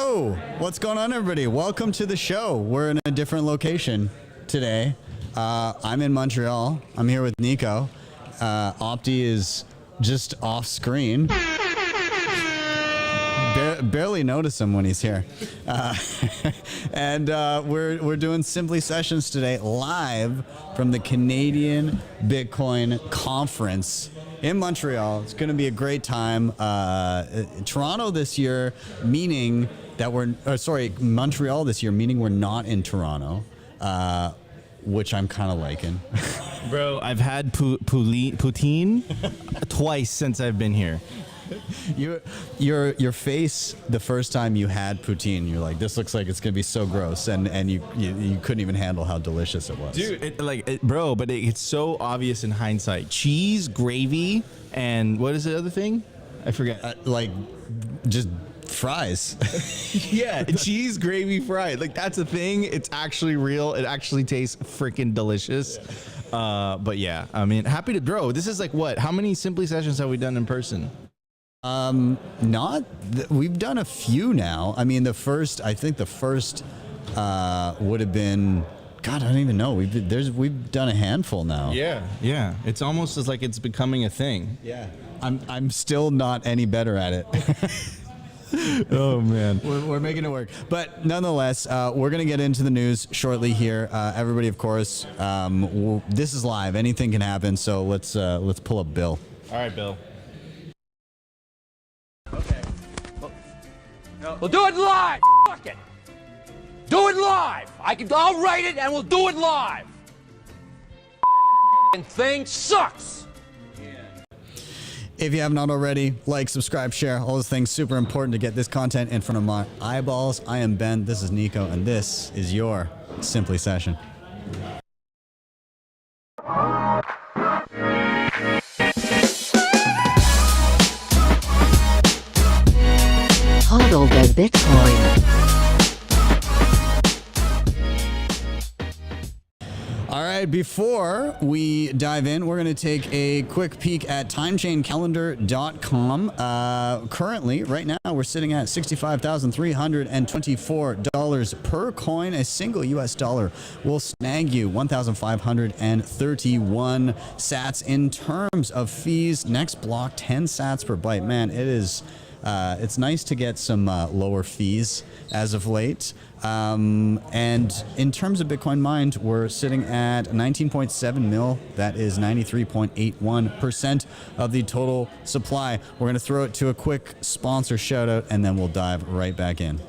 Yo, what's going on, everybody? Welcome to the show. We're in a different location today. I'm in Montreal. I'm here with Nico. Opti is just off screen. Barely notice him when he's here. And we're doing Simply Sessions today live from the Canadian Bitcoin Conference in Montreal. It's going to be a great time. Toronto this year, meaning that Montreal this year, meaning we're not in Toronto, which I'm kind of liking. Bro, I've had poutine twice since I've been here. Your face the first time you had poutine, you're like, this looks like it's gonna be so gross, and you couldn't even handle how delicious it was. Dude, but it's so obvious in hindsight. Cheese, gravy, and what is the other thing? I forget. Just fries. Yeah, cheese, gravy, fries. Like, that's a thing. It's actually real. It actually tastes freaking delicious. But yeah, I mean, happy to grow. This is like what? How many Simply Sessions have we done in person? We've done a few now. I mean, I think the first would have been, God, I don't even know. We've done a handful now. Yeah. It's almost as like it's becoming a thing. Yeah. I'm still not any better at it. Oh man, we're making it work. But nonetheless, we're gonna get into the news shortly here. Everybody, of course, this is live. Anything can happen. So let's pull up Bill. All right, Bill. Okay. We'll do it live. Fuck it. Do it live. I'll write it and we'll do it live. Thing sucks. If you have not already, like, subscribe, share, all those things, super important to get this content in front of my eyeballs. I am Ben, this is Nico, and this is your Simply Session. Hodl the Bitcoin. All right, before we dive in, we're going to take a quick peek at timechaincalendar.com. Currently, right now, we're sitting at $65,324 per coin. A single US dollar will snag you 1,531 sats in terms of fees. Next block, 10 sats per byte. Man, it is... it's nice to get some lower fees as of late. And in terms of Bitcoin mined, we're sitting at 19.7 mil. That is 93.81% of the total supply. We're going to throw it to a quick sponsor shout out, and then we'll dive right back in.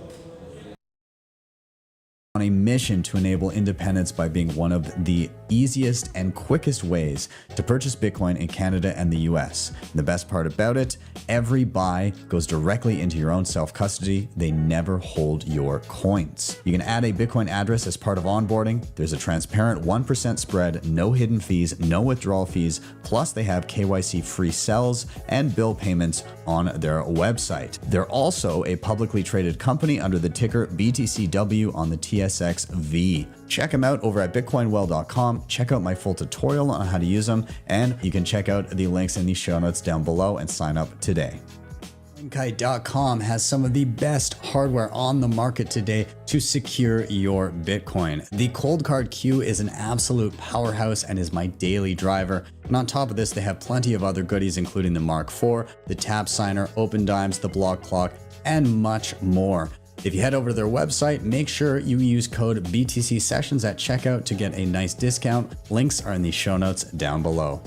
On a mission to enable independence by being one of the easiest and quickest ways to purchase Bitcoin in Canada and the US. And the best part about it, every buy goes directly into your own self-custody. They never hold your coins. You can add a Bitcoin address as part of onboarding. There's a transparent 1% spread, no hidden fees, no withdrawal fees. Plus they have KYC free sells and bill payments on their website. They're also a publicly traded company under the ticker BTCW on the TSXV. Check them out over at bitcoinwell.com. Check out my full tutorial on how to use them, and you can check out the links in the show notes down below and sign up today. NUNCHUK.com has some of the best hardware on the market today to secure your Bitcoin. The Cold Card Q is an absolute powerhouse and is my daily driver. And on top of this, they have plenty of other goodies, including the Mark IV, the Tap Signer, Open Dimes, the Block Clock, and much more. If you head over to their website, make sure you use code BTC Sessions at checkout to get a nice discount. Links are in the show notes down below.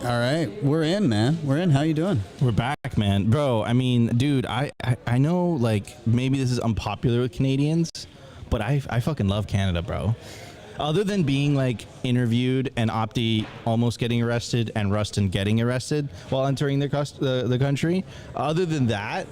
All right, we're in, man. We're in. How you doing? We're back, man. Bro, I mean, dude, I know, like, maybe this is unpopular with Canadians, but I fucking love Canada, bro. Other than being like interviewed and Opti almost getting arrested and Rustin getting arrested while entering the country, other than that,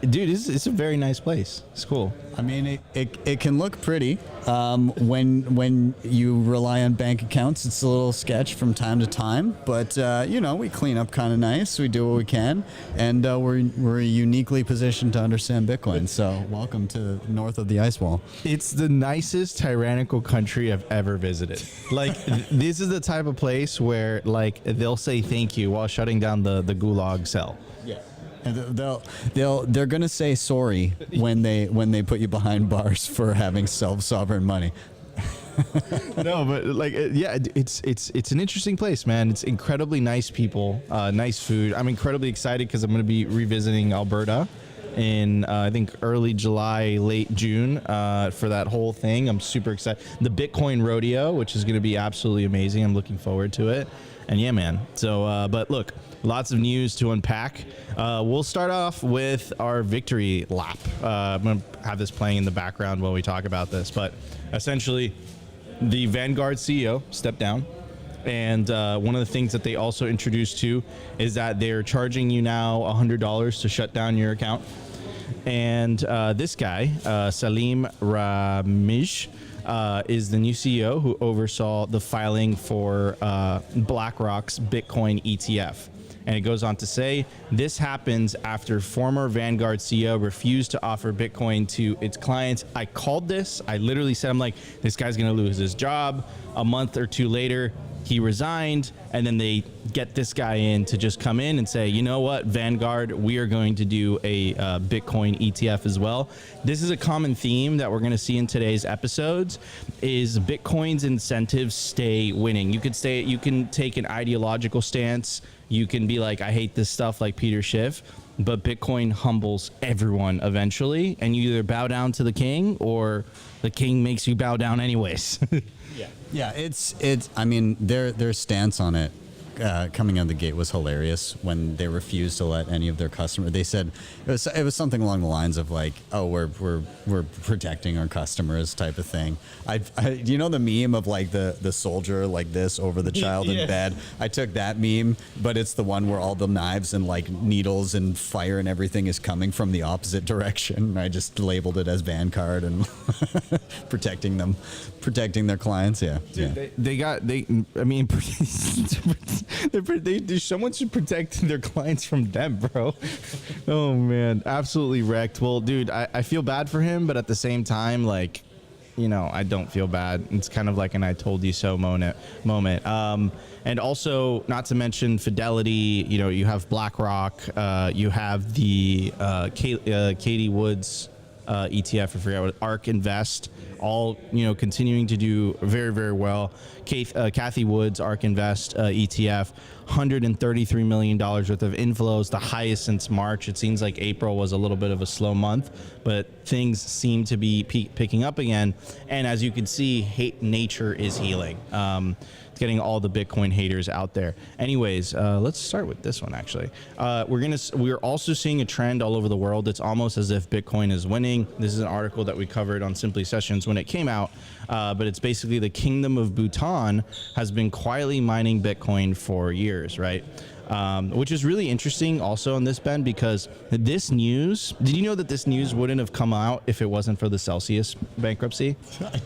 dude, it's a very nice place. It's cool. I mean, it can look pretty when you rely on bank accounts. It's a little sketch from time to time, but you know, we clean up kind of nice. We do what we can, and we're uniquely positioned to understand Bitcoin. So welcome to north of the ice wall. It's the nicest tyrannical country I've ever visited. Like, this is the type of place where like they'll say thank you while shutting down the gulag cell. Yeah. And they're gonna say sorry when they put you behind bars for having self-sovereign money. No, but like, it's an interesting place, man. It's incredibly nice people, nice food. I'm incredibly excited because I'm going to be revisiting Alberta in I think early July, late June for that whole thing. I'm super excited. The Bitcoin Rodeo, which is going to be absolutely amazing. I'm looking forward to it. And yeah, man. So, but look, lots of news to unpack. We'll start off with our victory lap. I'm going to have this playing in the background while we talk about this, but essentially, the Vanguard CEO stepped down, and one of the things that they also introduced too is that they're charging you now $100 to shut down your account. And this guy, Salim Ramiz, is the new CEO who oversaw the filing for BlackRock's Bitcoin ETF. And it goes on to say, this happens after former Vanguard CEO refused to offer Bitcoin to its clients. I called this. I literally said, I'm like, this guy's going to lose his job. A month or two later, he resigned. And then they get this guy in to just come in and say, you know what, Vanguard, we are going to do a Bitcoin ETF as well. This is a common theme that we're going to see in today's episodes is Bitcoin's incentives stay winning. You can take an ideological stance. You can be like, I hate this stuff like Peter Schiff, but Bitcoin humbles everyone eventually. And you either bow down to the king or the king makes you bow down anyways. Yeah, it's. I mean, their stance on it coming out of the gate was hilarious when they refused to let any of their customers. They said it was something along the lines of like, "Oh, we're protecting our customers" type of thing. You know the meme of like the soldier like this over the child in bed. I took that meme, but it's the one where all the knives and like needles and fire and everything is coming from the opposite direction. I just labeled it as Vanguard and protecting their clients. Yeah, dude, someone should protect their clients from them, bro. Oh man, absolutely wrecked. Well, dude, I feel bad for him, but at the same time, like, you know, I don't feel bad. It's kind of like an I told you so moment. And also, not to mention Fidelity, you know, you have BlackRock, you have the Katie Woods ETF, I forget what, ARK Invest, all, you know, continuing to do very, very well. Kathy Woods, ARK Invest ETF, $133 million worth of inflows, the highest since March. It seems like April was a little bit of a slow month, but things seem to be picking up again. And as you can see, nature is healing. Getting all the Bitcoin haters out there. Anyways, let's start with this one. Actually, we're also seeing a trend all over the world. It's almost as if Bitcoin is winning. This is an article that we covered on Simply Sessions when it came out, but it's basically the Kingdom of Bhutan has been quietly mining Bitcoin for years, right? Which is really interesting also on this, Ben, because this news, did you know that this news wouldn't have come out if it wasn't for the Celsius bankruptcy?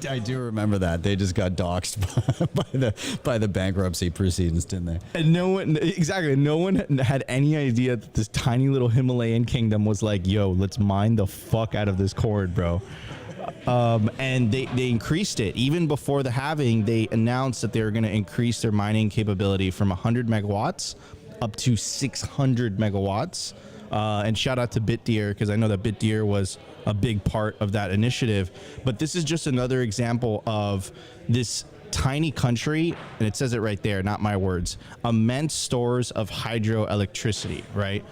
I do remember that. They just got doxxed by the bankruptcy proceedings, didn't they? And no one had any idea that this tiny little Himalayan kingdom was like, yo, let's mine the fuck out of this cord, bro. And they increased it. Even before the halving, they announced that they were going to increase their mining capability from 100 megawatts up to 600 megawatts. And shout out to BitDeer, because I know that BitDeer was a big part of that initiative. But this is just another example of this tiny country, and it says it right there, not my words, immense stores of hydroelectricity, right?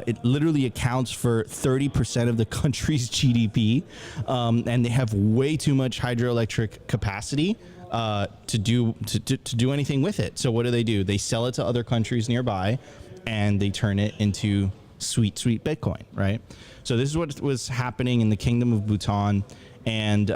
It literally accounts for 30% of the country's GDP, and they have way too much hydroelectric capacity to do anything with it. So what do? They sell it to other countries nearby, and they turn it into sweet Bitcoin, right? So this is what was happening in the Kingdom of Bhutan. And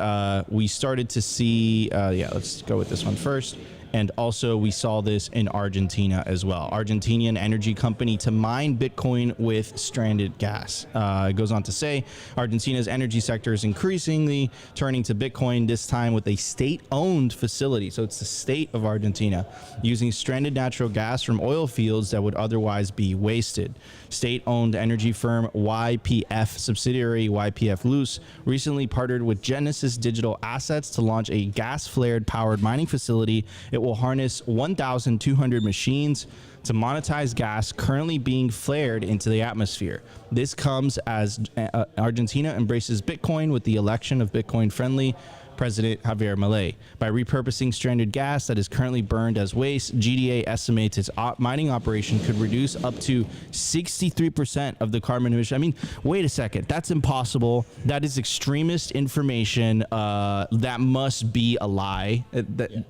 we started to see, let's go with this one first. And also we saw this in Argentina as well. Argentinian energy company to mine Bitcoin with stranded gas. It goes on to say, Argentina's energy sector is increasingly turning to Bitcoin, this time with a state-owned facility. So it's the state of Argentina using stranded natural gas from oil fields that would otherwise be wasted. State-owned energy firm YPF subsidiary YPF Luz recently partnered with Genesis Digital Assets to launch a gas-flared powered mining facility. It will harness 1,200 machines to monetize gas currently being flared into the atmosphere. This comes as Argentina embraces Bitcoin with the election of Bitcoin-friendly President Javier Milei. By repurposing stranded gas that is currently burned as waste, GDA estimates its mining operation could reduce up to 63% of the carbon emission. I mean, wait a second. That's impossible. That is extremist information. That must be a lie.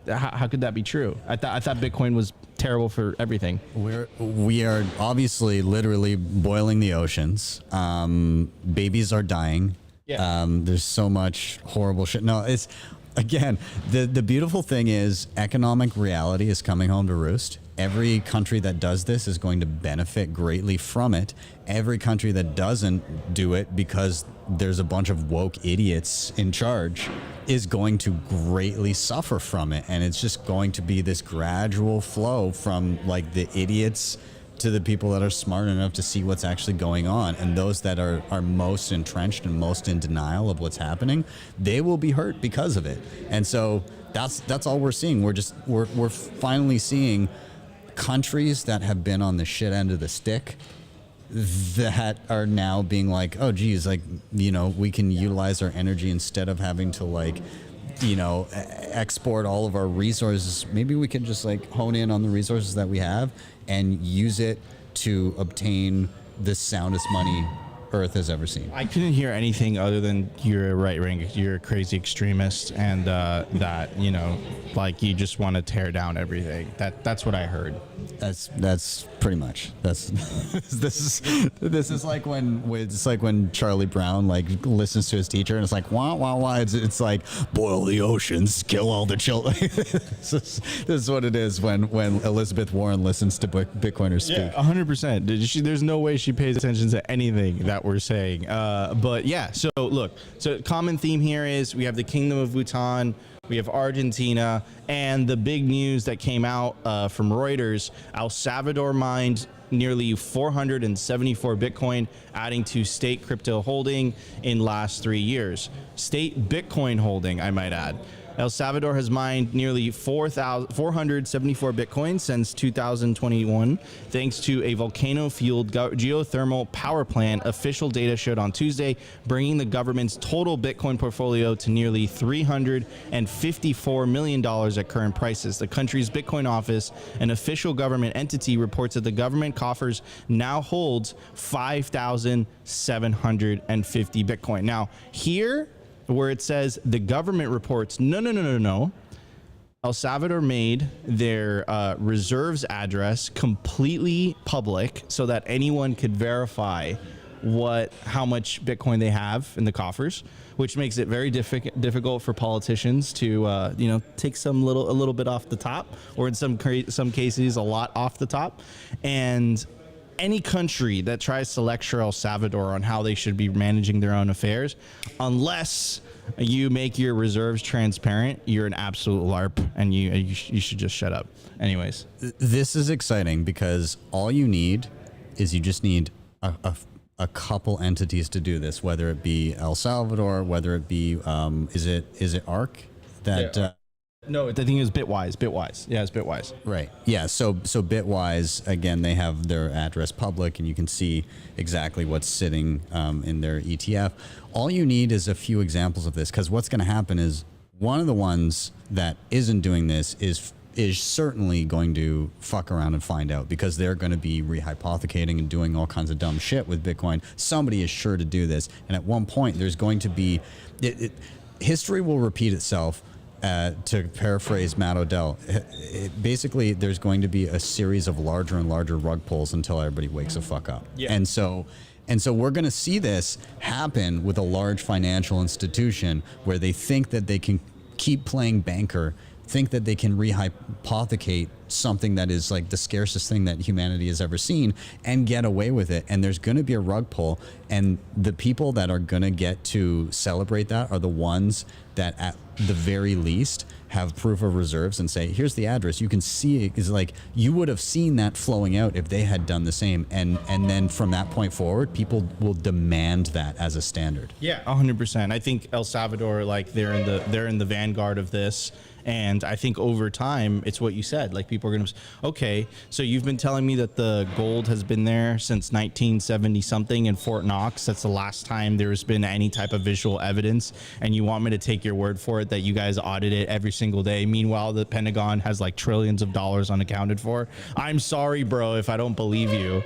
How could that be true? I thought Bitcoin was terrible for everything. We are obviously literally boiling the oceans. Babies are dying. Yeah. There's so much horrible shit. No, it's, again, the beautiful thing is economic reality is coming home to roost. Every country that does this is going to benefit greatly from it. Every country that doesn't do it because there's a bunch of woke idiots in charge is going to greatly suffer from it. And it's just going to be this gradual flow from like the idiots to the people that are smart enough to see what's actually going on, and those that are most entrenched and most in denial of what's happening, they will be hurt because of it. And so that's all we're seeing. We're finally seeing countries that have been on the shit end of the stick that are now being like, oh geez, like, you know, we can utilize our energy instead of having to like, you know, export all of our resources. Maybe we can just like hone in on the resources that we have and use it to obtain the soundest money Earth has ever seen. I couldn't hear anything other than you're a right wing, you're a crazy extremist, and that, you know, like you just want to tear down everything. That's what I heard. That's pretty much. This is like when Charlie Brown like listens to his teacher and it's like wah wah wah. It's like boil the oceans, kill all the children. This is what it is when Elizabeth Warren listens to Bitcoiners speak. Yeah, 100%. There's no way she pays attention to anything that we're saying. But yeah, so look, so common theme here is we have the Kingdom of Bhutan, we have Argentina, and the big news that came out from Reuters, El Salvador mined nearly 474 Bitcoin, adding to state crypto holding in last 3 years. State Bitcoin holding, I might add. El Salvador has mined nearly 474 Bitcoin since 2021, thanks to a volcano-fueled geothermal power plant, official data showed on Tuesday, bringing the government's total Bitcoin portfolio to nearly $354 million at current prices. The country's Bitcoin office, an official government entity, reports that the government coffers now holds 5,750 Bitcoin. Now, here, where it says the government reports, no. El Salvador made their reserves completely public so that anyone could verify how much Bitcoin they have in the coffers, which makes it very difficult for politicians to take a little bit off the top, or in some cases a lot off the top. And any country that tries to lecture El Salvador on how they should be managing their own affairs, unless you make your reserves transparent, you're an absolute LARP, and you should just shut up. Anyways, this is exciting because all you need is you just need a couple entities to do this, whether it be El Salvador, whether it be is it ARC that. Yeah. No, I think it was Bitwise. Yeah, it's Bitwise. Right. Yeah. So Bitwise, again, they have their address public, and you can see exactly what's sitting in their ETF. All you need is a few examples of this, because what's going to happen is one of the ones that isn't doing this is certainly going to fuck around and find out, because they're going to be rehypothecating and doing all kinds of dumb shit with Bitcoin. Somebody is sure to do this, and at one point, there's going to be history will repeat itself. To paraphrase Matt Odell, basically there's going to be a series of larger and larger rug pulls until everybody wakes the fuck up. Yeah. And so we're going to see this happen with a large financial institution where they think that they can keep playing banker, think that they can rehypothecate something that is like the scarcest thing that humanity has ever seen and get away with it. And there's going to be a rug pull, and the people that are going to get to celebrate that are the ones that at the very least have proof of reserves and say, here's the address. You can see it is like, you would have seen that flowing out if they had done the same. And then from that point forward, people will demand that as a standard. Yeah, 100%. I think El Salvador, like they're in the vanguard of this. And I think over time, it's what you said, like people are going to, okay, so you've been telling me that the gold has been there since 1970 something in Fort Knox. That's the last time there's been any type of visual evidence. And you want me to take your word for it that you guys audit it every single day. Meanwhile, the Pentagon has like trillions of dollars unaccounted for. I'm sorry, bro, if I don't believe you,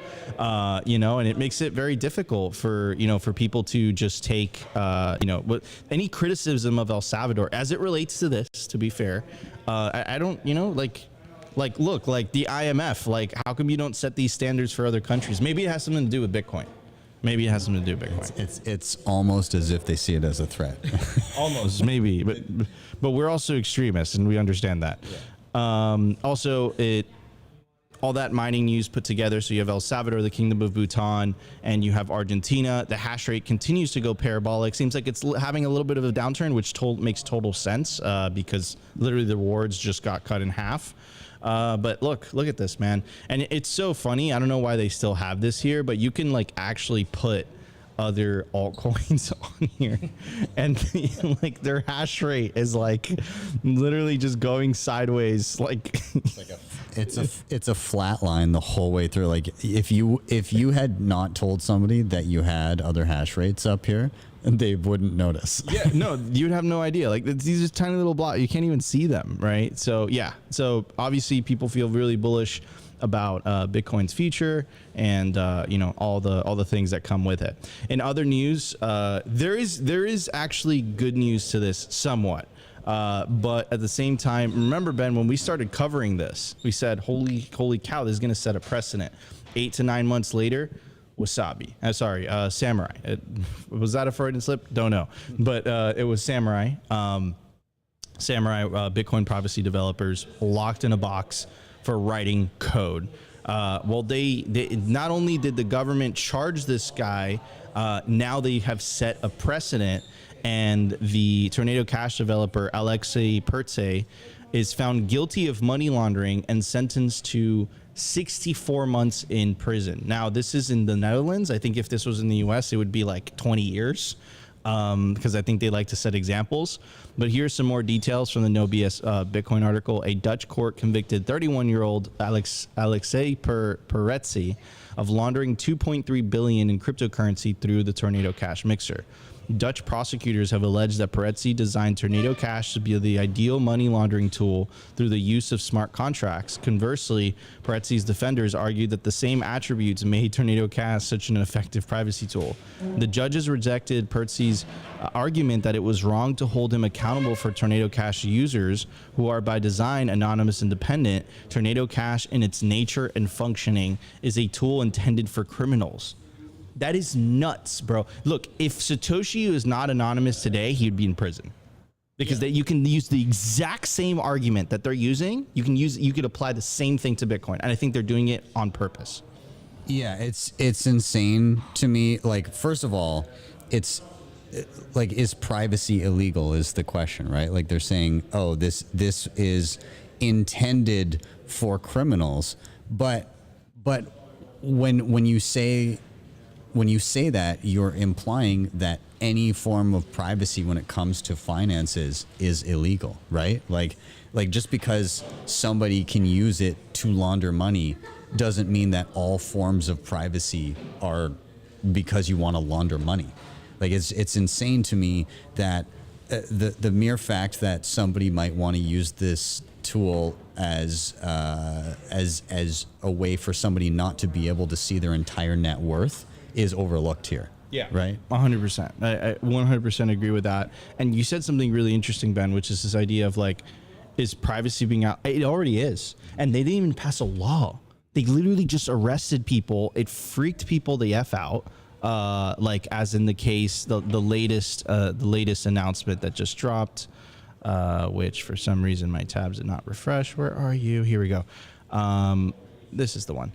you know, and it makes it very difficult for, you know, for people to just take, you know, any criticism of El Salvador as it relates to this, to be fair. I don't, you know, like look, like the IMF, like how come you don't set these standards for other countries? Maybe it has something to do with Bitcoin. Maybe it has something to do with Bitcoin. It's almost as if they see it as a threat. Almost, maybe, but we're also extremists, and we understand that. Yeah. Also, all that mining news put together. So you have El Salvador, the Kingdom of Bhutan, and you have Argentina. The hash rate continues to go parabolic. Seems like it's having a little bit of a downturn, which makes total sense because literally the rewards just got cut in half. But look at this, man. And it's so funny. I don't know why they still have this here, but you can like actually put other altcoins on here, and like their hash rate is like literally just going sideways. Like it's a flat line the whole way through. Like if you had not told somebody that you had other hash rates up here, they wouldn't notice. Yeah, no, you'd have no idea. Like these are tiny little blocks. You can't even see them, right? So yeah, so obviously people feel really bullish about Bitcoin's future and you know, all the things that come with it. In other news, there is actually good news to this somewhat. But at the same time, remember, Ben, when we started covering this, we said, holy cow, this is going to set a precedent. 8 to 9 months later, Wasabi. Samurai. Was that a Freudian slip? Don't know. But it was Samurai. Samurai Bitcoin privacy developers locked in a box for writing code. Well, they not only did the government charge this guy, now they have set a precedent, and the Tornado Cash developer Alexei Pertse is found guilty of money laundering and sentenced to 64 months in prison. Now, this is in the Netherlands. I think if this was in the US, it would be like 20 years. Because I think they like to set examples. But here's some more details from the No BS Bitcoin article. A Dutch court convicted 31-year-old Alexei Pertse of laundering 2.3 billion in cryptocurrency through the Tornado Cash mixer. Dutch prosecutors have alleged that Pertse designed Tornado Cash to be the ideal money laundering tool through the use of smart contracts. Conversely, Pertse's defenders argued that the same attributes made Tornado Cash such an effective privacy tool. The judges rejected Pertse's argument that it was wrong to hold him accountable for Tornado Cash users who are by design anonymous and dependent. Tornado Cash, in its nature and functioning, is a tool intended for criminals. That is nuts, bro. Look, if Satoshi was not anonymous today, he would be in prison. Because you can use the exact same argument that they're using. You could apply the same thing to Bitcoin. And I think they're doing it on purpose. Yeah, it's insane to me. Like, first of all, it's like, is privacy illegal is the question, right? Like they're saying, oh, this is intended for criminals. But when you say that, you're implying that any form of privacy when it comes to finances is illegal, right? Like just because somebody can use it to launder money doesn't mean that all forms of privacy are because you want to launder money. Like it's insane to me that the mere fact that somebody might want to use this tool as a way for somebody not to be able to see their entire net worth is overlooked here. Yeah. Right? 100%. I 100% agree with that. And you said something really interesting, Ben, which is this idea of like, is privacy being out? It already is. And they didn't even pass a law. They literally just arrested people. It freaked people the F out. Like as in the case, the latest announcement that just dropped, which for some reason my tabs did not refresh. Where are you? Here we go. This is the one.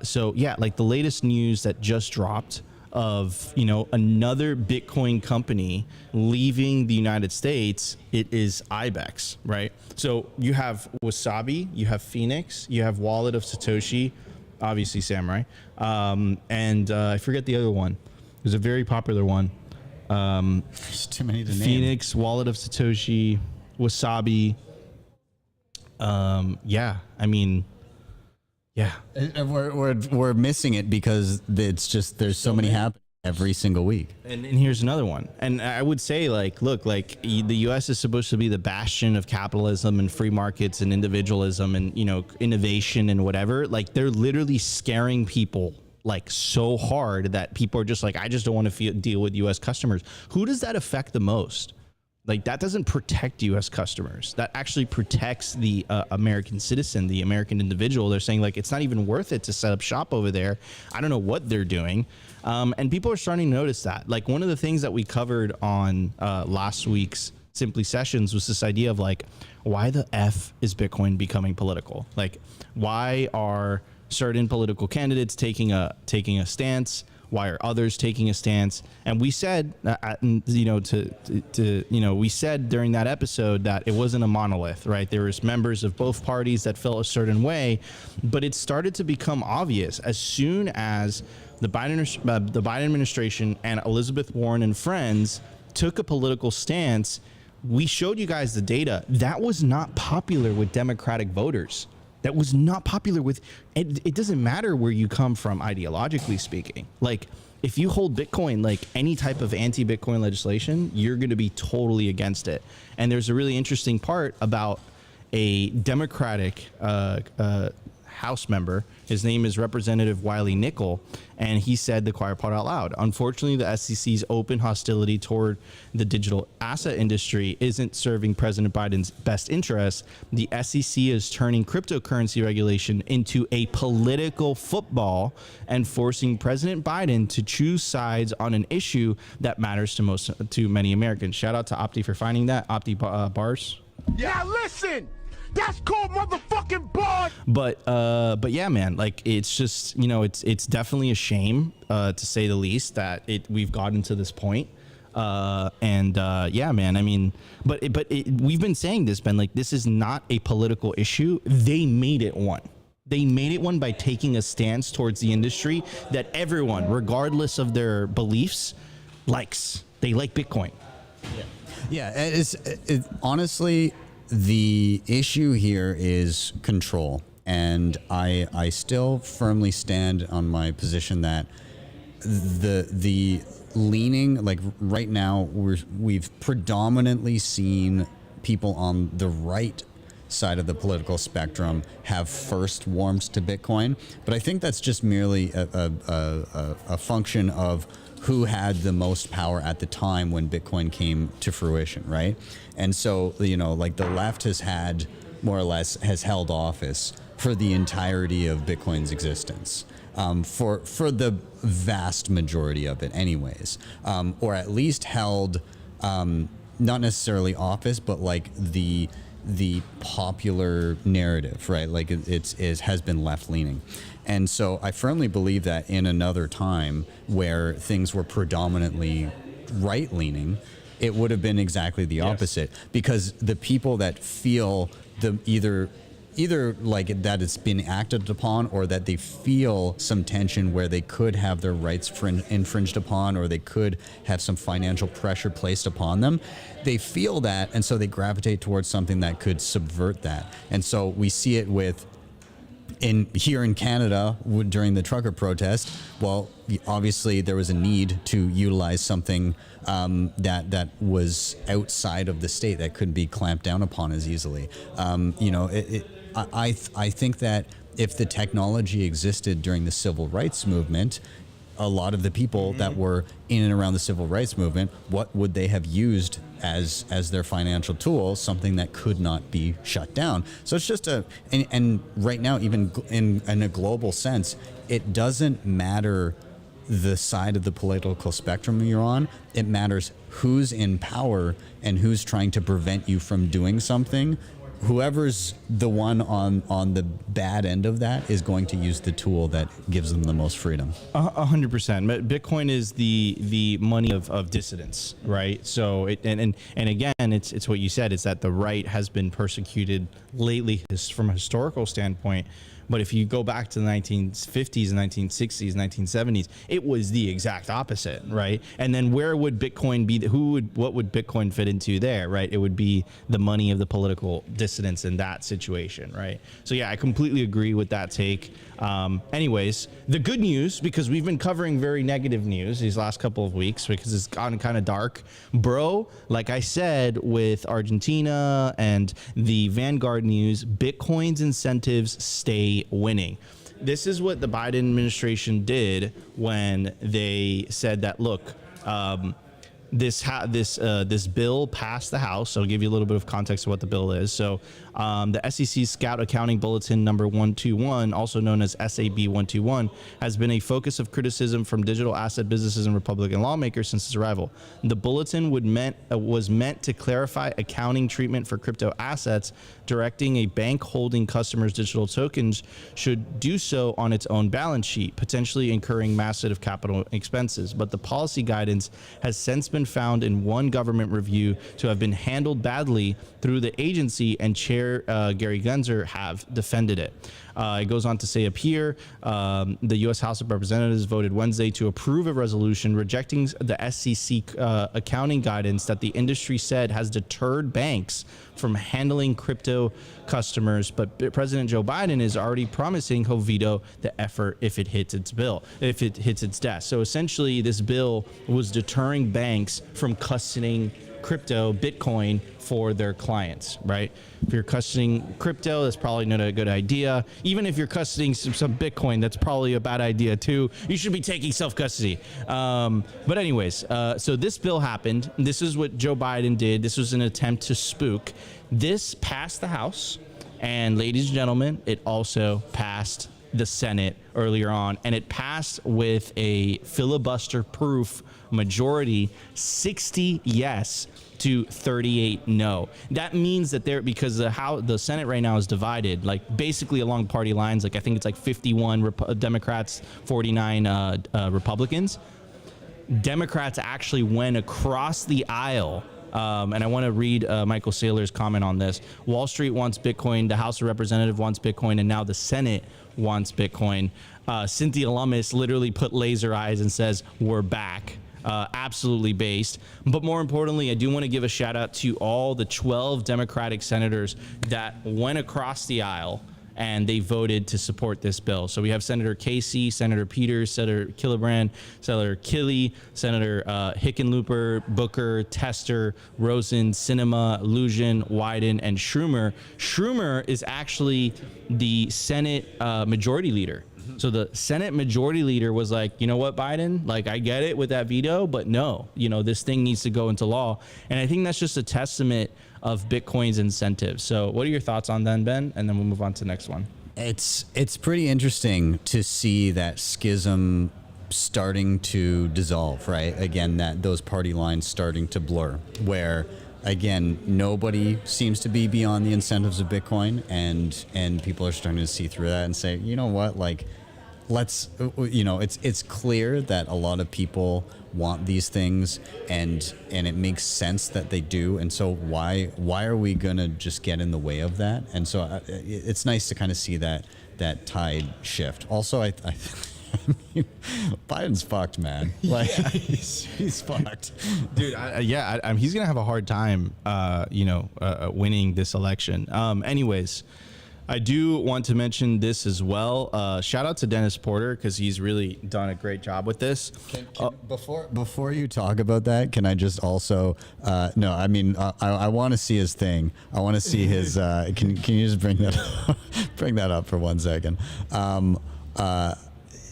So yeah, like the latest news that just dropped of, you know, another Bitcoin company leaving the United States. It is IBEX, right? So you have Wasabi, you have Phoenix, you have Wallet of Satoshi, obviously Samurai, and I forget the other one. There's a very popular one. There's too many to name. Phoenix, Wallet of Satoshi, Wasabi. Yeah, I mean, yeah. We're missing it because it's just there's so many happening every single week. And here's another one. And I would say, like, look, like the U.S. is supposed to be the bastion of capitalism and free markets and individualism and, you know, innovation and whatever. Like, they're literally scaring people like so hard that people are just like, I just don't want to deal with U.S. customers. Who does that affect the most? Like, that doesn't protect U.S. customers. That actually protects the American citizen, the American individual. They're saying, like, it's not even worth it to set up shop over there. I don't know what they're doing. And people are starting to notice that. Like, one of the things that we covered on last week's Simply Sessions was this idea of, like, why the F is Bitcoin becoming political? Like, why are certain political candidates taking a stance? Why are others taking a stance? And we said, we said during that episode that it wasn't a monolith, right? There was members of both parties that felt a certain way, but it started to become obvious as soon as the Biden administration and Elizabeth Warren and friends took a political stance. We showed you guys the data. That was not popular with Democratic voters. That was not popular with, it doesn't matter where you come from ideologically speaking. Like, if you hold Bitcoin, like any type of anti-Bitcoin legislation, you're going to be totally against it. And there's a really interesting part about a Democratic House member. His name is Representative Wiley Nickel, and he said the quiet part out loud. Unfortunately, the SEC's open hostility toward the digital asset industry isn't serving President Biden's best interests. The SEC is turning cryptocurrency regulation into a political football and forcing President Biden to choose sides on an issue that matters to many Americans. Shout out to Opti for finding that. Opti bars. Yeah, listen. That's called motherfucking bar. But yeah, man, like, it's just, you know, it's definitely a shame, to say the least, that we've gotten to this point. Yeah, man, I mean, but we've been saying this, Ben, like, this is not a political issue. They made it one. They made it one by taking a stance towards the industry that everyone, regardless of their beliefs, likes. They like Bitcoin. Yeah, honestly, the issue here is control, and I still firmly stand on my position that the leaning, like right now, we've predominantly seen people on the right side of the political spectrum have first warmed to Bitcoin, but I think that's just merely a function of who had the most power at the time when Bitcoin came to fruition, right? And so, you know, like the left has had more or less has held office for the entirety of Bitcoin's existence, for the vast majority of it anyways, or at least held, not necessarily office, but like the popular narrative, right? Like it has been left leaning. And so I firmly believe that in another time where things were predominantly right leaning, it would have been exactly the opposite, because the people that feel either like that it's been acted upon, or that they feel some tension where they could have their rights infringed upon, or they could have some financial pressure placed upon them, they feel that, and so they gravitate towards something that could subvert that. And so we see it here in Canada during the trucker protest. Well, obviously there was a need to utilize something that was outside of the state that couldn't be clamped down upon as easily. I think that if the technology existed during the civil rights movement, a lot of the people that were in and around the civil rights movement, what would they have used as their financial tool? Something that could not be shut down. So it's just and right now, even in a global sense, it doesn't matter the side of the political spectrum you're on. It matters who's in power and who's trying to prevent you from doing something. Whoever's the one on the bad end of that is going to use the tool that gives them the most freedom. 100%. Bitcoin is the money of dissidents, right? So and again, it's what you said. It's that the right has been persecuted lately from a historical standpoint, But if you go back to the 1950s, 1960s, 1970s, it was the exact opposite, right? And then where would Bitcoin be? What would Bitcoin fit into there, right? It would be the money of the political dissidents in that situation, right? So yeah, I completely agree with that take. Anyways, the good news, because we've been covering very negative news these last couple of weeks because it's gotten kind of dark, bro. Like I said, with Argentina and the Vanguard news, Bitcoin's incentives stay winning. This is what the Biden administration did when they said that, look, this bill passed the House. I'll give you a little bit of context of what the bill is. So the SEC Scout Accounting Bulletin number 121, also known as SAB 121, has been a focus of criticism from digital asset businesses and Republican lawmakers since its arrival. The bulletin was meant to clarify accounting treatment for crypto assets, directing a bank holding customers' digital tokens should do so on its own balance sheet, potentially incurring massive capital expenses. But the policy guidance has since been found in one government review to have been handled badly through the agency, and Chair Gary Gensler have defended it. It goes on to say up here, the U.S. House of Representatives voted Wednesday to approve a resolution rejecting the SEC accounting guidance that the industry said has deterred banks from handling crypto customers. But President Joe Biden is already promising he'll veto the effort if it hits its desk. So essentially, this bill was deterring banks from custodying crypto, Bitcoin, for their clients, right? If you're custodying crypto, that's probably not a good idea. Even if you're custodying some Bitcoin, that's probably a bad idea too. You should be taking self-custody. But anyways, so this bill happened. This is what Joe Biden did. This was an attempt to spook. This passed the House, and ladies and gentlemen, it also passed the Senate earlier on, and it passed with a filibuster-proof majority, 60 yes to 38 no. That means that because the Senate right now is divided, like basically along party lines. Like I think it's like 51 Democrats, 49 Republicans. Democrats actually went across the aisle. And I want to read Michael Saylor's comment on this. Wall Street wants Bitcoin, the House of Representatives wants Bitcoin, and now the Senate wants Bitcoin. Cynthia Lummis literally put laser eyes and says, we're back. Absolutely based. But more importantly, I do want to give a shout out to all the 12 Democratic senators that went across the aisle and they voted to support this bill. So we have Senator Casey, Senator Peters, Senator Killibrand, Senator Killy, Senator Hickenlooper, Booker, Tester, Rosen, Sinema, Lujan, Wyden, and Schumer. Schumer is actually the Senate majority leader. So the Senate majority leader was like, you know what, Biden, like I get it with that veto, but no, this thing needs to go into law. And I think that's just a testament of Bitcoin's incentives. So what are your thoughts on that, Ben? And then we'll move on to the next one. It's pretty interesting to see that schism starting to dissolve, right? Again, that those party lines starting to blur, where again, nobody seems to be beyond the incentives of Bitcoin, and people are starting to see through that and say, you know what, like, let's, it's clear that a lot of people want these things, and it makes sense that they do, and so why are we gonna just get in the way of that? And so it's nice to kind of see that tide shift. Also, I mean, Biden's fucked, man. Like, yeah. he's fucked, dude. He's gonna have a hard time, winning this election. Anyways, I do want to mention this as well. Shout out to Dennis Porter, because he's really done a great job with this. Before you talk about that, can I just also no? I mean, I want to see his thing. I want to see his. Can you just bring that up for 1 second?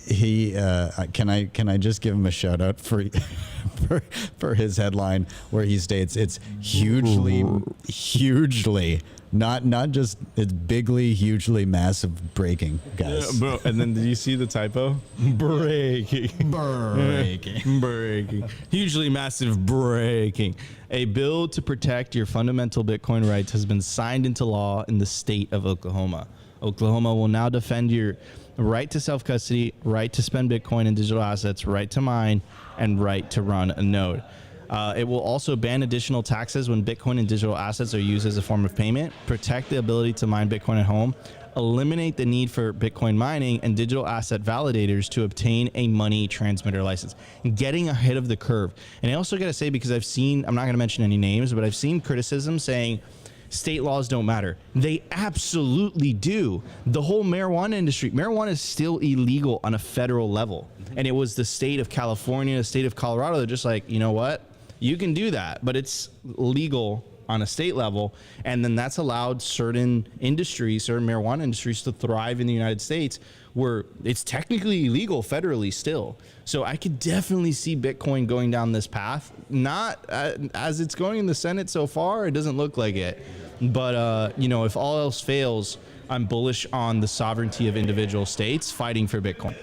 He can I just give him a shout out for his headline where he states it's hugely not just, it's bigly, hugely massive breaking, guys. Yeah, bro. And then did you see the typo? Breaking. Hugely massive breaking. A bill to protect your fundamental Bitcoin rights has been signed into law in the state of Oklahoma. Oklahoma will now defend your right to self-custody, right to spend Bitcoin and digital assets, right to mine, and right to run a node. It will also ban additional taxes when Bitcoin and digital assets are used as a form of payment, protect the ability to mine Bitcoin at home, eliminate the need for Bitcoin mining and digital asset validators to obtain a money transmitter license. Getting ahead of the curve. And I also got to say, because I've seen, I'm not going to mention any names, but I've seen criticism saying state laws don't matter. They absolutely do. The whole marijuana industry, marijuana is still illegal on a federal level. And it was the state of California, the state of Colorado, they're just like, you know what? You can do that, but it's legal on a state level, and then that's allowed certain industries, certain marijuana industries, to thrive in the United States, where it's technically illegal federally still. So I could definitely see Bitcoin going down this path. Not as it's going in the Senate so far, it doesn't look like it. But you know, if all else fails, I'm bullish on the sovereignty of individual states fighting for Bitcoin.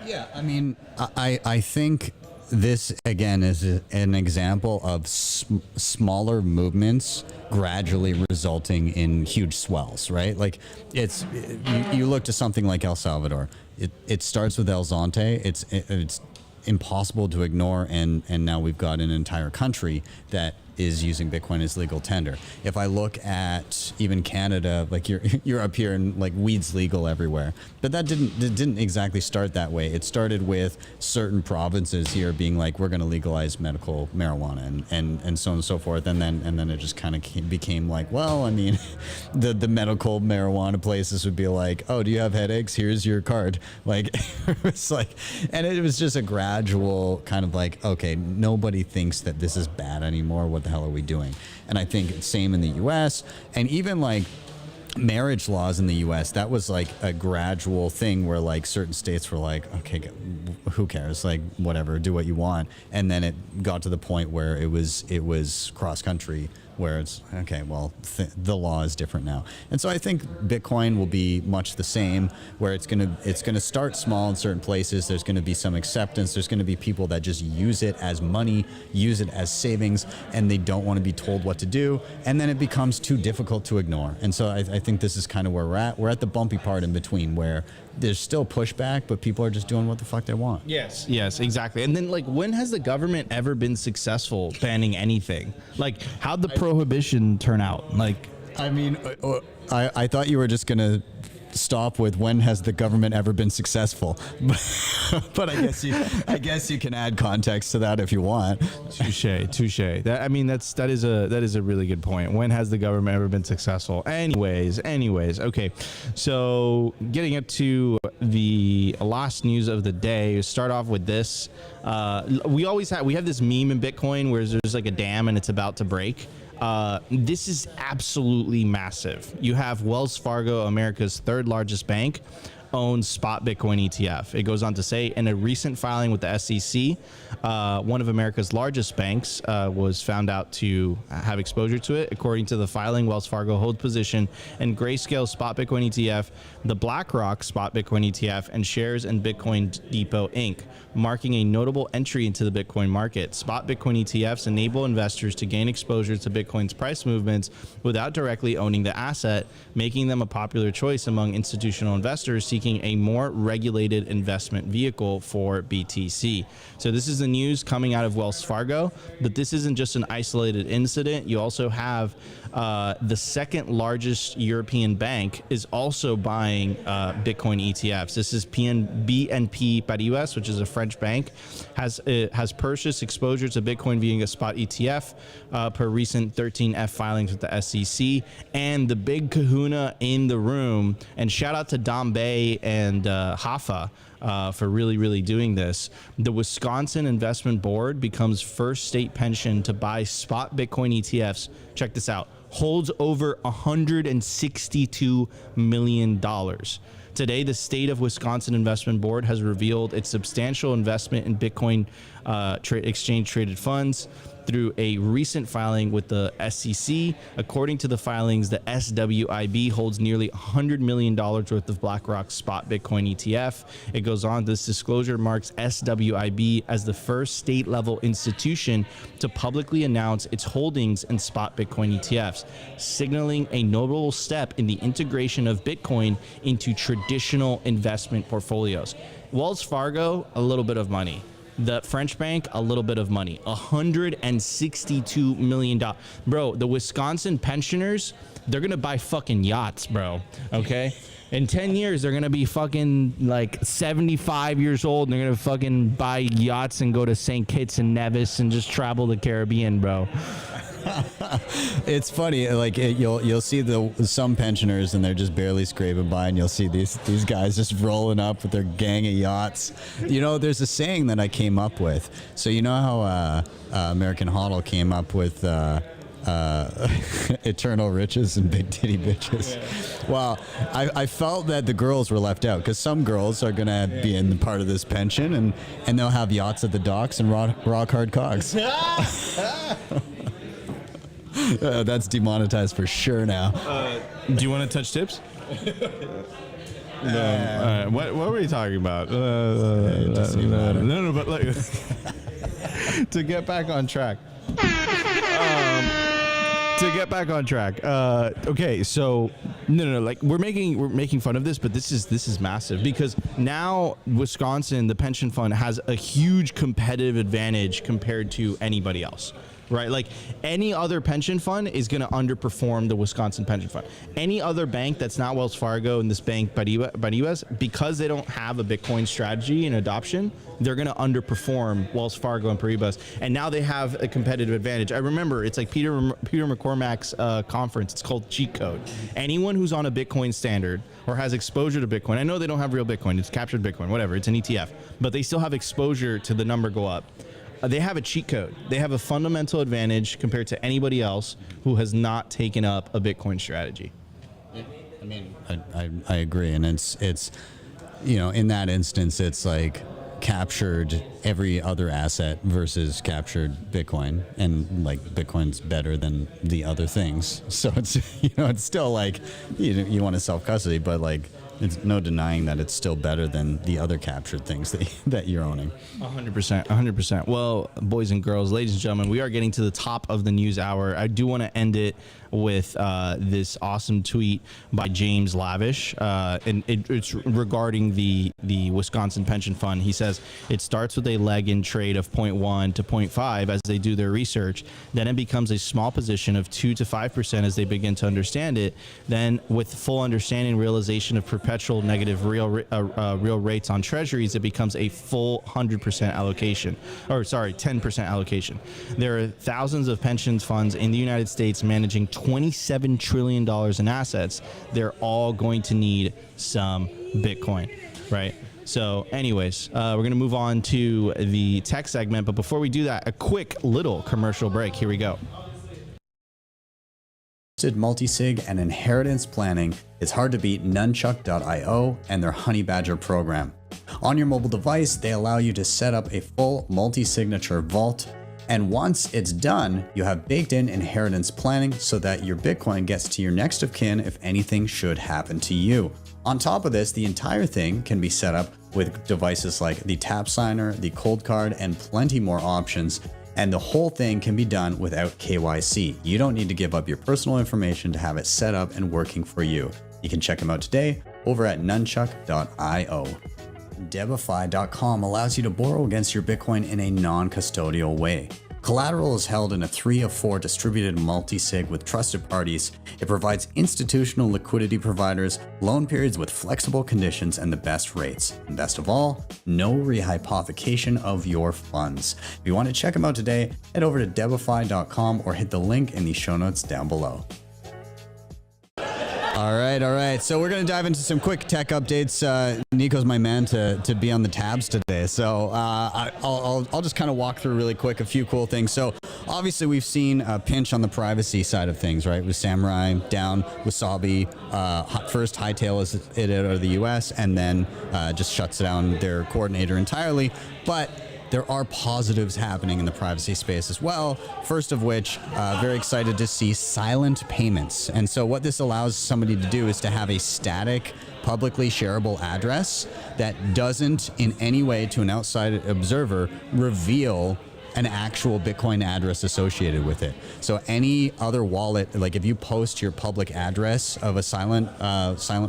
Yeah, I mean, I think this again is an example of smaller movements gradually resulting in huge swells, right? Like it's you look to something like El Salvador. It starts with El Zonte. It's impossible to ignore, and now we've got an entire country that is using Bitcoin as legal tender. If I look at even Canada, like you're up here and like weed's legal everywhere, but that didn't exactly start that way. It started with certain provinces here being like, we're going to legalize medical marijuana and so on and so forth, and then it just kind of became like, well, I mean, the medical marijuana places would be like, oh, do you have headaches? Here's your card. Like it's like, and it was just a gradual kind of like, okay, nobody thinks that this is bad anymore. What the hell are we doing? And I think it's same in the US, and even like marriage laws in the US, that was like a gradual thing where like certain states were like, okay, who cares, like whatever, do what you want. And then it got to the point where it was cross country, where it's okay, well, the law is different now. And so I think Bitcoin will be much the same, where it's gonna start small in certain places. There's gonna be some acceptance. There's gonna be people that just use it as money, use it as savings, and they don't want to be told what to do. And then it becomes too difficult to ignore. And so I think this is kind of where we're at. We're at the bumpy part in between, where there's still pushback, but people are just doing what the fuck they want. Yes, exactly. And then, like, when has the government ever been successful banning anything? Like, how'd the prohibition turn out? Like, I mean, I thought you were just gonna stop with when has the government ever been successful, but I guess you can add context to that if you want. Touche. That is a really good point. When has the government ever been successful? Anyways, okay. So getting up to the last news of the day, start off with this. We have this meme in Bitcoin where there's like a dam and it's about to break. This is absolutely massive. You have Wells Fargo, America's third largest bank, owns spot Bitcoin ETF. It goes on to say, in a recent filing with the SEC, one of America's largest banks was found out to have exposure to it. According to the filing, Wells Fargo holds position in Grayscale spot Bitcoin ETF, the BlackRock spot Bitcoin ETF, and shares in Bitcoin Depot Inc., marking a notable entry into the Bitcoin market. Spot Bitcoin ETFs enable investors to gain exposure to Bitcoin's price movements without directly owning the asset, making them a popular choice among institutional investors seeking a more regulated investment vehicle for BTC. So this is the news coming out of Wells Fargo, but this isn't just an isolated incident. You also have the second largest European bank is also buying Bitcoin ETFs. This is BNP Paribas, which is a French bank, has purchased exposure to Bitcoin via a spot ETF per recent 13F filings with the SEC. And the big kahuna in the room, and shout out to Dom Bay and Hafa for really doing this. The Wisconsin Investment Board becomes first state pension to buy spot Bitcoin ETFs. Check this out. Holds over $162 million. Today, the state of Wisconsin Investment Board has revealed its substantial investment in Bitcoin exchange-traded funds through a recent filing with the SEC. According to the filings, the SWIB holds nearly $100 million worth of BlackRock spot Bitcoin ETF. It goes on, this disclosure marks SWIB as the first state-level institution to publicly announce its holdings in spot Bitcoin ETFs, signaling a notable step in the integration of Bitcoin into traditional investment portfolios. Wells Fargo, a little bit of money. The French bank, a little bit of money. $162 million. Bro, the Wisconsin pensioners, they're going to buy fucking yachts, bro. Okay? In 10 years, they're going to be fucking like 75 years old. And they're going to fucking buy yachts and go to St. Kitts and Nevis and just travel the Caribbean, bro. It's funny, like you'll see some pensioners and they're just barely scraping by, and you'll see these guys just rolling up with their gang of yachts. You know, there's a saying that I came up with. So you know how American Hodl came up with eternal riches and big titty bitches. Yeah. Well, I felt that the girls were left out, because some girls are gonna be in the part of this pension, and they'll have yachts at the docks and rock hard cogs. That's demonetized for sure now. Do you want to touch tips? No. What were you talking about? No, but like, to get back on track. Okay, so no, like we're making fun of this, but this is massive, because now Wisconsin, the pension fund, has a huge competitive advantage compared to anybody else. Right, like any other pension fund is going to underperform the Wisconsin pension fund. Any other bank that's not Wells Fargo and this bank by US, because they don't have a Bitcoin strategy and adoption, they're going to underperform Wells Fargo and Paribas. And now they have a competitive advantage. I remember it's like Peter McCormack's conference. It's called Cheat Code. Anyone who's on a Bitcoin standard or has exposure to Bitcoin, I know they don't have real Bitcoin, it's captured Bitcoin, whatever, it's an ETF, but they still have exposure to the number go up. They have a cheat code. They have a fundamental advantage compared to anybody else who has not taken up a Bitcoin strategy. I mean, I agree, and it's you know, in that instance, it's like captured every other asset versus captured Bitcoin, and like Bitcoin's better than the other things. So it's, you know, it's still like you want to self custody, but like it's no denying that it's still better than the other captured things that you're owning. 100%. Well, boys and girls, ladies and gentlemen, we are getting to the top of the news hour. I do want to end it with this awesome tweet by James Lavish, and it's regarding the Wisconsin pension fund. He says it starts with a leg in trade of 0.1 to 0.5 as they do their research. Then it becomes a small position of 2 to 5% as they begin to understand it. Then, with full understanding and realization of perpetual negative real rates on treasuries, it becomes a full 100% allocation, or sorry, 10% allocation. There are thousands of pension funds in the United States managing $27 trillion in assets. They're all going to need some Bitcoin, right? So anyways, we're going to move on to the tech segment. But before we do that, a quick little commercial break. Here we go. Multisig and inheritance planning, it's hard to beat NUNCHUK.io and their Honey Badger program. On your mobile device, they allow you to set up a full multi-signature vault. And once it's done, you have baked in inheritance planning so that your Bitcoin gets to your next of kin if anything should happen to you. On top of this, the entire thing can be set up with devices like the Tap Signer, the Cold Card, and plenty more options. And the whole thing can be done without KYC. You don't need to give up your personal information to have it set up and working for you. You can check them out today over at NUNCHUK.io. Debify.com allows you to borrow against your Bitcoin in a non-custodial way. Collateral is held in a 3 of 4 distributed multisig with trusted parties. It provides institutional liquidity providers, loan periods with flexible conditions, and the best rates. And best of all, no rehypothecation of your funds. If you want to check them out today, head over to Debify.com or hit the link in the show notes down below. All right. So we're going to dive into some quick tech updates. Nico's my man to be on the tabs today. So I'll just kind of walk through really quick a few cool things. So obviously we've seen a pinch on the privacy side of things, right? With Samurai down, Wasabi first hightails it out of the US and then just shuts down their coordinator entirely. But there are positives happening in the privacy space as well. First of which, very excited to see silent payments. And so what this allows somebody to do is to have a static, publicly shareable address that doesn't in any way to an outside observer reveal an actual Bitcoin address associated with it. So any other wallet, like if you post your public address of a silent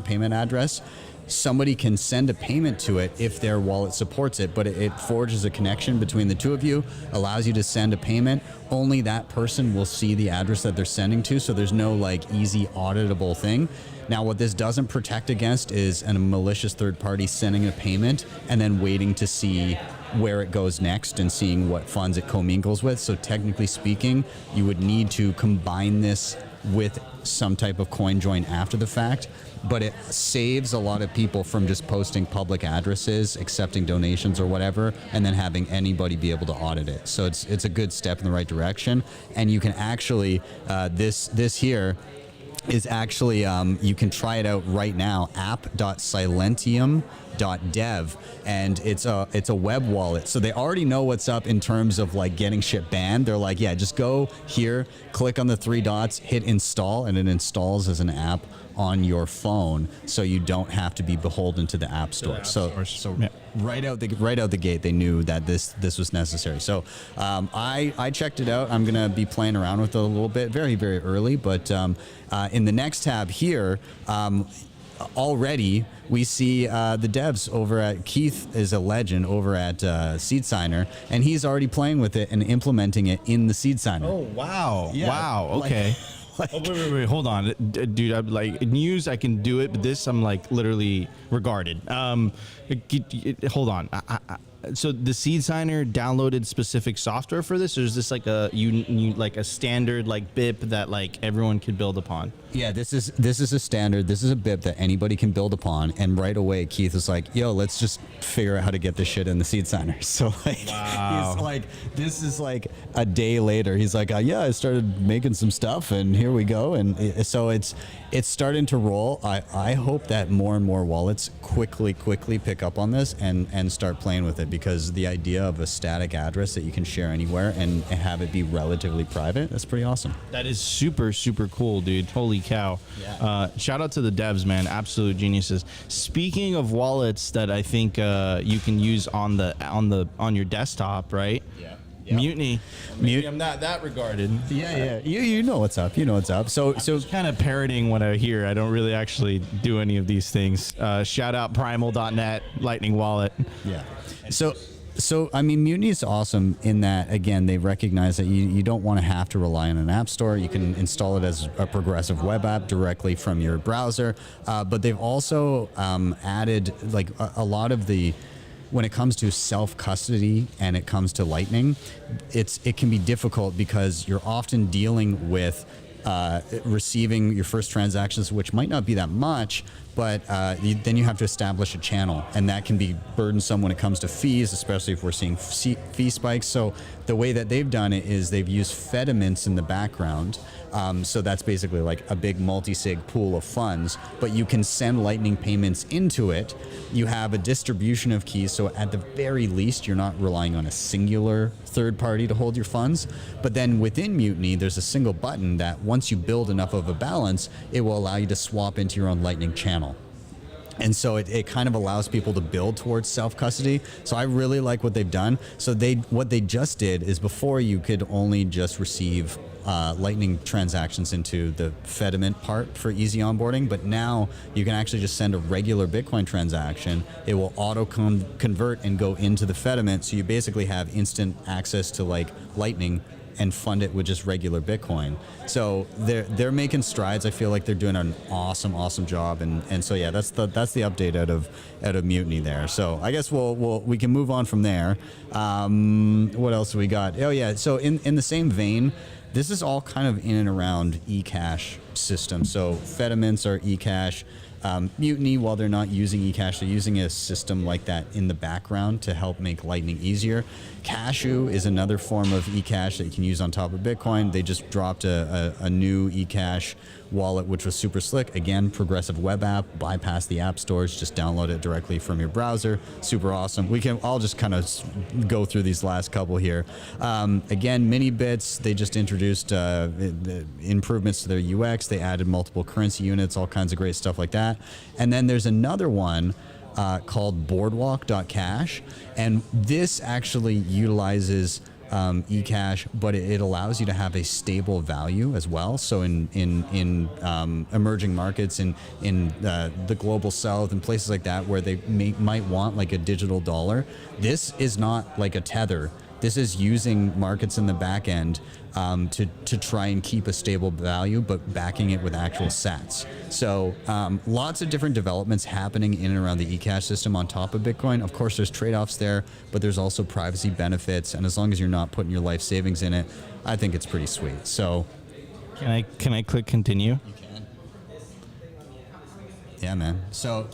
payment address, somebody can send a payment to it if their wallet supports it, but it forges a connection between the two of you, allows you to send a payment. Only that person will see the address that they're sending to, so there's no like easy auditable thing. Now, what this doesn't protect against is a malicious third party sending a payment and then waiting to see where it goes next and seeing what funds it commingles with. So technically speaking, you would need to combine this with some type of coin join after the fact, but it saves a lot of people from just posting public addresses, accepting donations or whatever, and then having anybody be able to audit it. So it's a good step in the right direction. And you can actually, this here is actually, you can try it out right now, app.silentium.dev, and it's a web wallet. So they already know what's up in terms of like getting shit banned. They're like, yeah, just go here, click on the 3 dots, hit install, and it installs as an app on your phone, so you don't have to be beholden to the app store. Yeah. Right out the gate, they knew that this was necessary. So I checked it out. I'm gonna be playing around with it a little bit, very, very early, but in the next tab here, already we see the devs over at Keith is a legend over at Seed Signer, and he's already playing with it and implementing it in the Seed Signer. Oh wow! Yeah, wow. Okay. Oh, wait, hold on, dude. I'm like news. I can do it, but this I'm like literally regarded. Hold on. So the Seed Signer downloaded specific software for this, or is this like a like a standard like BIP that like everyone could build upon? Yeah, this is a standard. This is a BIP that anybody can build upon. And right away, Keith was like, "Yo, let's just figure out how to get this shit in the Seed Signer." So like, wow. He's like, this is like a day later. He's like, "Yeah, I started making some stuff, and here we go." And so it's starting to roll. I hope that more and more wallets quickly pick up on this and start playing with it, because the idea of a static address that you can share anywhere and have it be relatively private, that's pretty awesome. That is super cool, dude. Holy cow. Yeah. Shout out to the devs, man. Absolute geniuses. Speaking of wallets that I think you can use on your desktop, right? Yeah. Yep. Mutiny. I'm not that regarded. Yeah. You know what's up. So just kind of parroting what I hear. I don't really actually do any of these things. Shout out primal.net Lightning Wallet. Yeah. So I mean, Mutiny is awesome in that, again, they recognize that you don't want to have to rely on an app store. You can install it as a progressive web app directly from your browser. But they've also added like a lot of the, when it comes to self-custody and it comes to Lightning, it can be difficult because you're often dealing with receiving your first transactions, which might not be that much, but then you have to establish a channel, and that can be burdensome when it comes to fees, especially if we're seeing fee spikes. So the way that they've done it is they've used Fediments in the background. So that's basically like a big multi-sig pool of funds, but you can send Lightning payments into it. You have a distribution of keys, so at the very least, you're not relying on a singular third party to hold your funds. But then within Mutiny, there's a single button that once you build enough of a balance, it will allow you to swap into your own Lightning channel. And so it kind of allows people to build towards self-custody. So I really like what they've done. So what they just did is, before you could only just receive Lightning transactions into the Fediment part for easy onboarding, but now you can actually just send a regular Bitcoin transaction. It will auto-convert and go into the Fediment, so you basically have instant access to like Lightning and fund it with just regular Bitcoin. So they're making strides. I feel like they're doing an awesome job, and so yeah, that's the update out of Mutiny there. So I guess we can move on from there. What else do we got? Oh yeah, so in the same vein, this is all kind of in and around eCash system. So Fediments are eCash. Mutiny, while they're not using eCash, they're using a system like that in the background to help make Lightning easier. Cashew is another form of eCash that you can use on top of Bitcoin. They just dropped a new eCash wallet, which was super slick. Again, progressive web app, bypass the app stores, just download it directly from your browser. Super awesome. I'll just kind of go through these last couple here. Again, mini bits, they just introduced improvements to their UX. They added multiple currency units, all kinds of great stuff like that. And then there's another one called boardwalk.cash, and this actually utilizes eCash, but it allows you to have a stable value as well. So in emerging markets, in the global south and places like that, where they might want like a digital dollar, this is not like a tether. This is using markets in the back end to try and keep a stable value, but backing it with actual sats. So lots of different developments happening in and around the eCash system on top of Bitcoin. Of course, there's trade-offs there, but there's also privacy benefits. And as long as you're not putting your life savings in it, I think it's pretty sweet. So can I click continue? You can. Yeah, man. So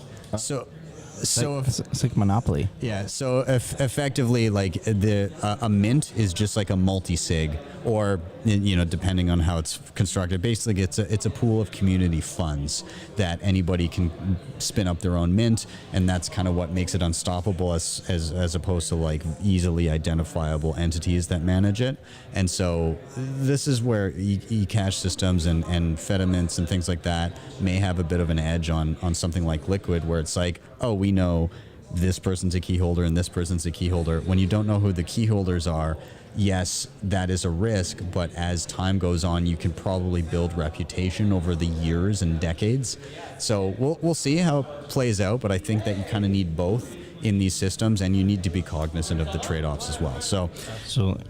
it's like Monopoly. Yeah, so effectively, like a mint is just like a multisig, or depending on how it's constructed. Basically, it's a pool of community funds that anybody can spin up their own mint, and that's kind of what makes it unstoppable, as opposed to like easily identifiable entities that manage it. And so this is where eCash systems and Fedimints and things like that may have a bit of an edge on something like Liquid, where it's like, oh, we know this person's a key holder and this person's a key holder. When you don't know who the key holders are, yes, that is a risk, but as time goes on, you can probably build reputation over the years and decades. So we'll see how it plays out, but I think that you kind of need both in these systems, and you need to be cognizant of the trade-offs as well. So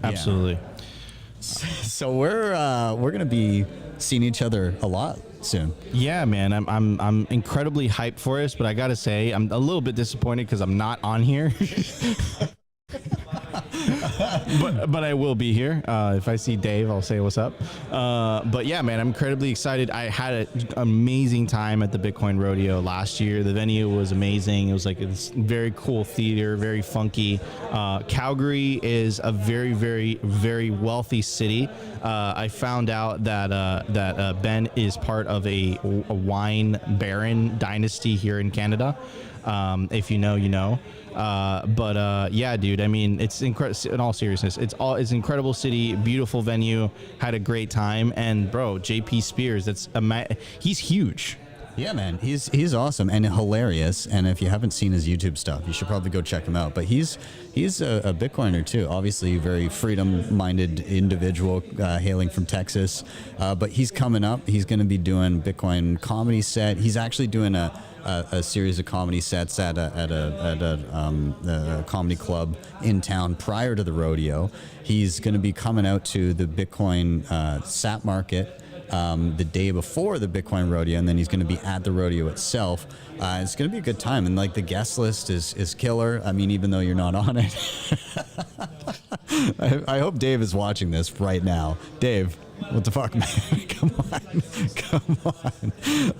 absolutely. Yeah. So we're gonna be seeing each other a lot soon. Yeah, man, I'm incredibly hyped for this, but I gotta say I'm a little bit disappointed because I'm not on here. but I will be here. If I see Dave, I'll say what's up. But yeah, man, I'm incredibly excited. I had an amazing time at the Bitcoin Rodeo last year. The venue was amazing. It was like this very cool theater, very funky. Calgary is a very, very, very wealthy city. I found out that Ben is part of a wine baron dynasty here in Canada. If you know, you know. Yeah, dude, I mean, it's incredible. In all seriousness, it's an incredible city, beautiful venue, had a great time. And bro, JP Spears, he's huge. Yeah, man, he's awesome and hilarious. And if you haven't seen his YouTube stuff, you should probably go check him out. But he's a Bitcoiner too. Obviously, very freedom-minded individual, hailing from Texas. But he's coming up. He's going to be doing Bitcoin comedy set. He's actually doing a series of comedy sets at a comedy club in town prior to the rodeo. He's going to be coming out to the Bitcoin sat market the day before the Bitcoin rodeo, and then he's going to be at the rodeo itself. It's going to be a good time, and like the guest list is killer. I mean, even though you're not on it. I hope Dave is watching this right now. Dave, what the fuck, man? Come on.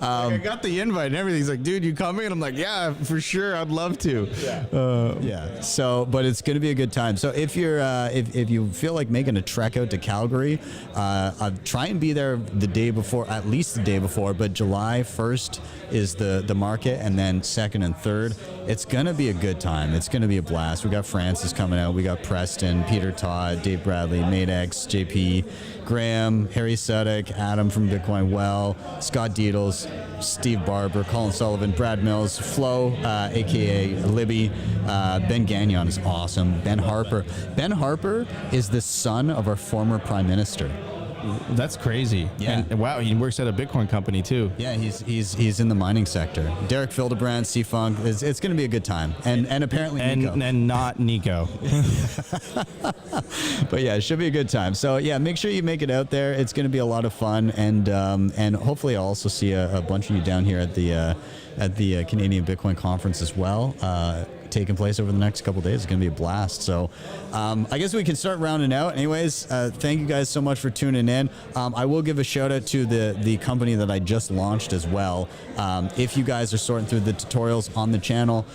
I got the invite and everything. He's like, dude, you coming? And I'm like, yeah, for sure, I'd love to. Yeah. So, but it's going to be a good time. So if you're if you feel like making a trek out to Calgary, try and be there the day before, at least the day before. But July 1st is the market, and then 2nd and 3rd. It's going to be a good time. It's going to be a blast. We got Francis coming out. We got Preston, Peter Todd, Dave Bradley, Madex, JP, Graham, Harry Suddick, Adam from Bitcoin Well, Scott Deedles, Steve Barber, Colin Sullivan, Brad Mills, Flo, aka Libby, Ben Gagnon is awesome. Ben Harper is the son of our former prime minister. That's crazy. Yeah. And wow, he works at a Bitcoin company too. Yeah, he's in the mining sector. Derek Fildebrand, C-Funk. It's going to be a good time. And apparently Nico. And not Nico. But yeah, it should be a good time. So yeah, make sure you make it out there. It's going to be a lot of fun, and hopefully I'll also see a bunch of you down here at the Canadian Bitcoin Conference as well. Taking place over the next couple of days. It's going to be a blast. So I guess we can start rounding out. Anyways, thank you guys so much for tuning in. I will give a shout out to the company that I just launched as well. If you guys are sorting through the tutorials on the channel,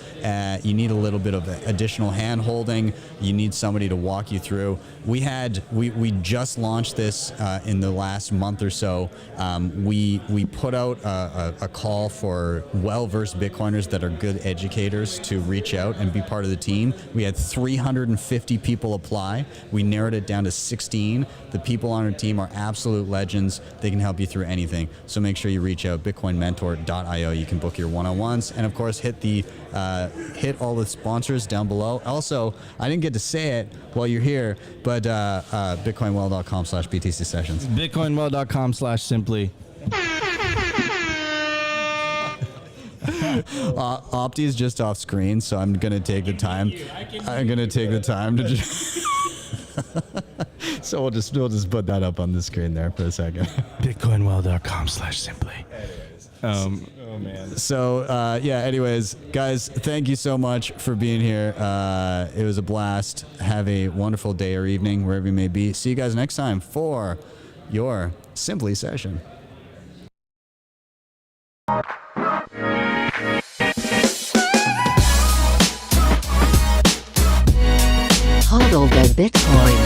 you need a little bit of additional hand holding. You need somebody to walk you through. We just launched this in the last month or so. We put out a call for well-versed Bitcoiners that are good educators to reach out. out and be part of the team. We had 350 people apply. We narrowed it down to 16. The people on our team are absolute legends. They can help you through anything. So make sure you reach out, bitcoinmentor.io. You can book your one-on-ones, and of course hit all the sponsors down below. Also, I didn't get to say it while you're here, but bitcoinwell.com/BTC sessions. Bitcoinwell.com/simply. Opti is just off screen, so I'm gonna take the time. I'm gonna take the time to just. So we'll just put that up on the screen there for a second. Bitcoinwell.com/simply. Oh man. So yeah. Anyways, guys, thank you so much for being here. It was a blast. Have a wonderful day or evening wherever you may be. See you guys next time for your Simply session. Hodl the Bitcoin.